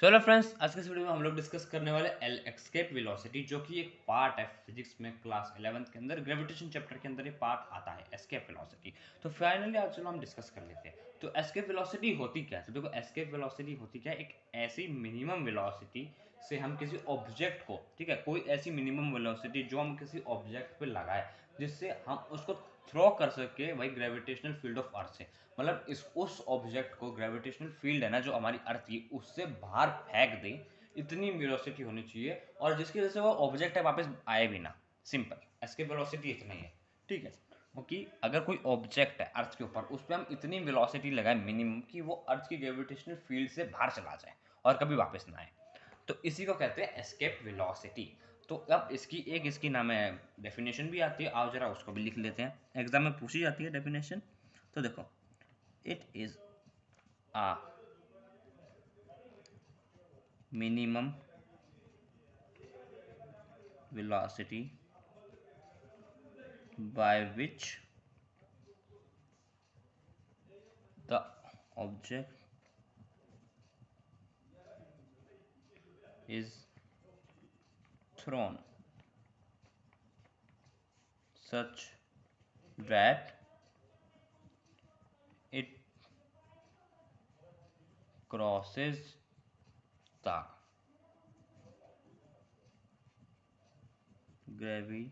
Hello friends, आज के इस वीडियो में हम लोग डिस्कस करने वाले एस्केप वेलोसिटी, जो कि एक पार्ट है फिजिक्स में क्लास 11th के अंदर ग्रेविटेशन चैप्टर के अंदर ये पार्ट आता है एस्केप वेलोसिटी। तो फाइनली आज चलो हम डिस्कस कर लेते हैं। तो एस्केप वेलोसिटी होती क्या है? तो देखो, एस्केप वेलोसिटी होती क्या है? एक ऐसी मिनिमम वेलोसिटी से हम किसी ऑब्जेक्ट को, ठीक है, कोई ऐसी मिनिमम वेलोसिटी जो हम किसी ऑब्जेक्ट पे लगाए जिससे हम उसको थ्रो कर सके भाई ग्रेविटेशनल फील्ड ऑफ अर्थ से। मतलब इस उस ऑब्जेक्ट को ग्रेविटेशनल फील्ड है ना जो हमारी अर्थ की, उससे बाहर फेंक दे, इतनी वेलोसिटी होनी चाहिए और जिसकी वजह से वो ऑब्जेक्ट है वापस आए भी ना। सिंपल एस्केप वेलोसिटी इतना ही है, ठीक है। क्योंकि अगर कोई ऑब्जेक्ट है अर्थ के ऊपर, उस पर हम इतनी वेलोसिटी लगाए मिनिमम कि वो अर्थ की ग्रेविटेशनल फील्ड से बाहर चला जाए और कभी वापस ना आए, तो इसी को कहते हैं एस्केप वेलोसिटी। तो अब इसकी नाम है डेफिनेशन भी आती है, आओ जरा उसको भी लिख लेते हैं, एग्जाम में पूछी जाती है डेफिनेशन। तो देखो, it is a minimum velocity by which the object is thrown such that it crosses the gravitational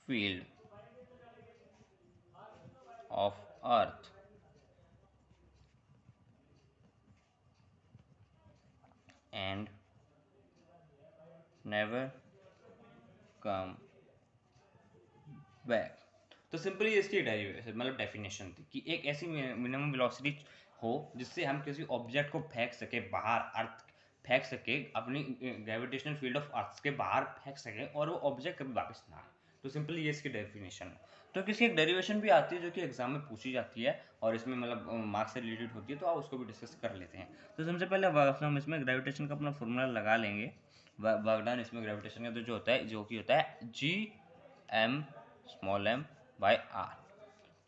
field of earth and never come back। तो सिंपली इसकी मतलब डेफिनेशन थी कि एक ऐसी मिनिमम वेलोसिटी हो जिससे हम किसी ऑब्जेक्ट को फेंक सके बाहर, अर्थ फेंक सके, अपनी ग्रेविटेशनल फील्ड ऑफ अर्थ के बाहर फेंक सके और वो ऑब्जेक्ट कभी वापस ना आए। तो सिंपली ये इसकी डेफिनेशन है। तो किसी एक डेरिवेशन भी आती है जो कि एग्जाम में पूछी जाती है और इसमें मतलब मार्क्स से रिलेटेड होती है, तो आप उसको भी डिस्कस कर लेते हैं। तो सबसे पहले हम इसमें ग्रेविटेशन का अपना फॉर्मूला लगा लेंगे। वर्क डन इसमें ग्रेविटेशन का तो जो होता है, जो कि होता है G M small M by R,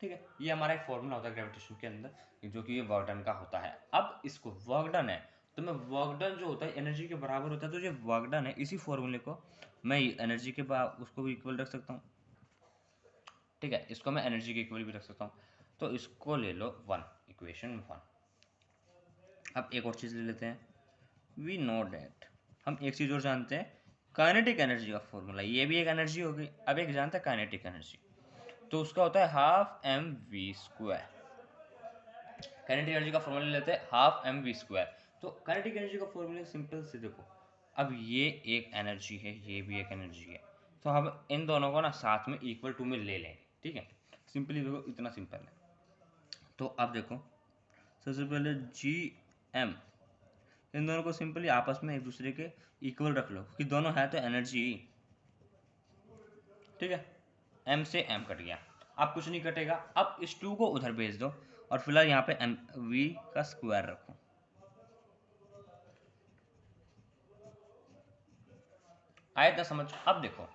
ठीक है। ये हमारा एक फॉर्मूला होता है ग्रेविटेशन के अंदर, जो कि ये वर्क डन का होता है। अब इसको वर्क डन है, तो मैं वर्क डन जो होता है एनर्जी के बराबर होता है, तो जो वर्क डन है इसी फॉर्मूले को मैं एनर्जी के उसको भी इक्वल रख सकता हूँ, ठीक है। इसको मैं एनर्जी के इक्वल भी रख सकता हूँ। तो इसको ले लो वन, इक्वेशन वन। अब एक और चीज़ ले लेते हैं, वी नो डैट, हम एक चीज़ और जानते हैं, काइनेटिक एनर्जी का फॉर्मूला, ये भी एक एनर्जी हो गई। अब एक जानता है काइनेटिक एनर्जी, तो उसका होता है half M V square. Kinetic energy का फॉर्मूला लेते हैं हाफ एम वी स्क्वायर। तो काइनेटिक एनर्जी का फॉर्मूला सिंपल से देखो, अब ये एक एनर्जी है, ये भी एक एनर्जी है, तो हम इन दोनों को ना साथ में इक्वल टू में ले लेंगे, ठीक है। सिंपली देखो, इतना सिंपल है। तो अब देखो, सबसे पहले जी एम, इन दोनों को सिंपली आपस में एक दूसरे के इक्वल रख लो क्योंकि दोनों है तो एनर्जी, ठीक है। एम से एम कट गया, अब कुछ नहीं कटेगा। अब इस टू को उधर भेज दो और फिलहाल यहाँ पे एम वी का स्क्वायर रखो। आया था समझ? अब देखो,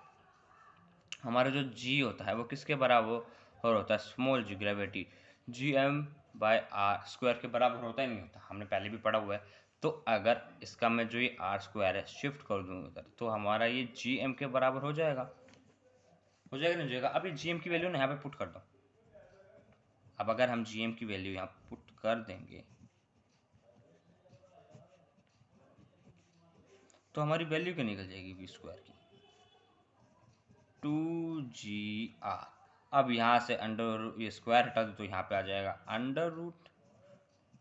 हमारा जो जी होता है वो किसके बराबर होता है? Small G, gravity, G M by R square के बराबर होता ही नहीं होता, हमने पहले भी पढ़ा हुआ है। तो अगर इसका मैं जो ये आर स्क्वायर है शिफ्ट कर दूँ उधर, तो हमारा ये जी एम के बराबर हो जाएगा, हो जाएगा नहीं हो जाएगा? अब ये जी एम की वैल्यू ना यहाँ पे पुट कर दो। अब अगर हम जी एम की वैल्यू यहाँ पुट कर देंगे तो हमारी वैल्यू क्या निकल जाएगी? वी स्क्वायर की 2GR। अब यहाँ से अंडर ये स्क्वायर हटा दो तो यहाँ पे आ जाएगा अंडर रूट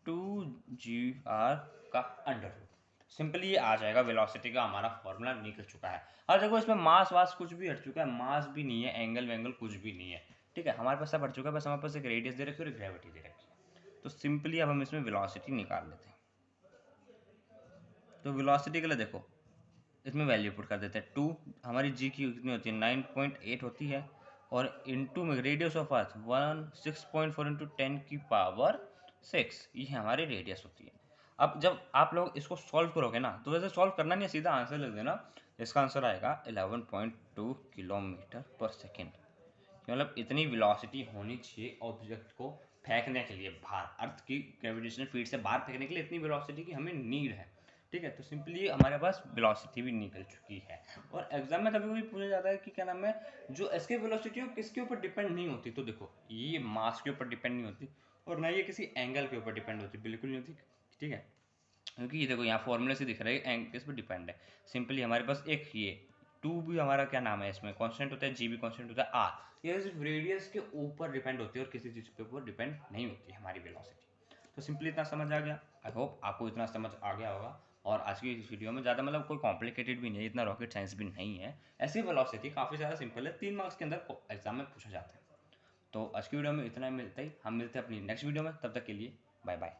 2GR का अंडर रूट। सिंपली ये आ जाएगा, वेलोसिटी का हमारा फॉर्मूला निकल चुका है। अब देखो, इसमें मास वास कुछ भी हट चुका है, मास भी नहीं है, एंगल वेंगल कुछ भी नहीं है, ठीक है। हमारे पास सब हट चुका है, बस हमारे पास एक रेडियस दे रखी है और एक ग्रेविटी दे रखी है। तो सिंपली अब हम इसमें वेलोसिटी निकाल लेते हैं। तो वेलोसिटी के लिए देखो, इसमें वैल्यू पुट कर देते हैं। 2 हमारी जी की कितनी होती है? 9.8 होती है, और इनटू में रेडियस ऑफ अर्थ 6.4 इंटू 10 की पावर 6, ये हमारी रेडियस होती है। अब जब आप लोग इसको सॉल्व करोगे ना, तो वैसे सॉल्व करना नहीं है, सीधा आंसर लिख देना। इसका आंसर आएगा 11.2 किलोमीटर पर सेकेंड। कि मतलब इतनी वेलोसिटी होनी चाहिए ऑब्जेक्ट को फेंकने के लिए बाहर, अर्थ की ग्रेविटेशनल फील्ड से बाहर फेंकने के लिए इतनी वेलोसिटी की हमें नीड है। ठीक है, तो सिंपली हमारे पास वेलोसिटी भी निकल चुकी है। और एग्जाम में कभी कभी पूछा जाता है कि क्या नाम है, जो इसके वेलोसिटी है किसके ऊपर डिपेंड नहीं होती। तो देखो, ये मास के ऊपर डिपेंड नहीं होती और ना ये किसी एंगल के ऊपर डिपेंड होती, बिल्कुल नहीं होती। ठीक है, क्योंकि ये देखो यहाँ फॉर्मूले से दिख रहा है एंग किस पर डिपेंड है। सिंपली हमारे पास एक ये टू भी हमारा क्या नाम है, इसमें कांस्टेंट होता है, जी भी कांस्टेंट होता है, आर, ये सिर्फ रेडियस के ऊपर डिपेंड होती है और किसी चीज़ के ऊपर डिपेंड नहीं होती है हमारी वेलोसिटी। तो सिंपली इतना समझ आ गया। आई होप आपको इतना समझ आ गया होगा। और आज की इस वीडियो में ज़्यादा मतलब कोई कॉम्प्लिकेटेड भी नहीं है, इतना रॉकेट साइंस भी नहीं है। ऐसी वेलोसिटी काफ़ी ज़्यादा सिंपल है, 3 मार्क्स के अंदर एग्जाम में पूछा जाता है। तो आज की वीडियो में इतना मिलता ही, हम मिलते हैं अपनी नेक्स्ट वीडियो में, तब तक के लिए बाय बाय।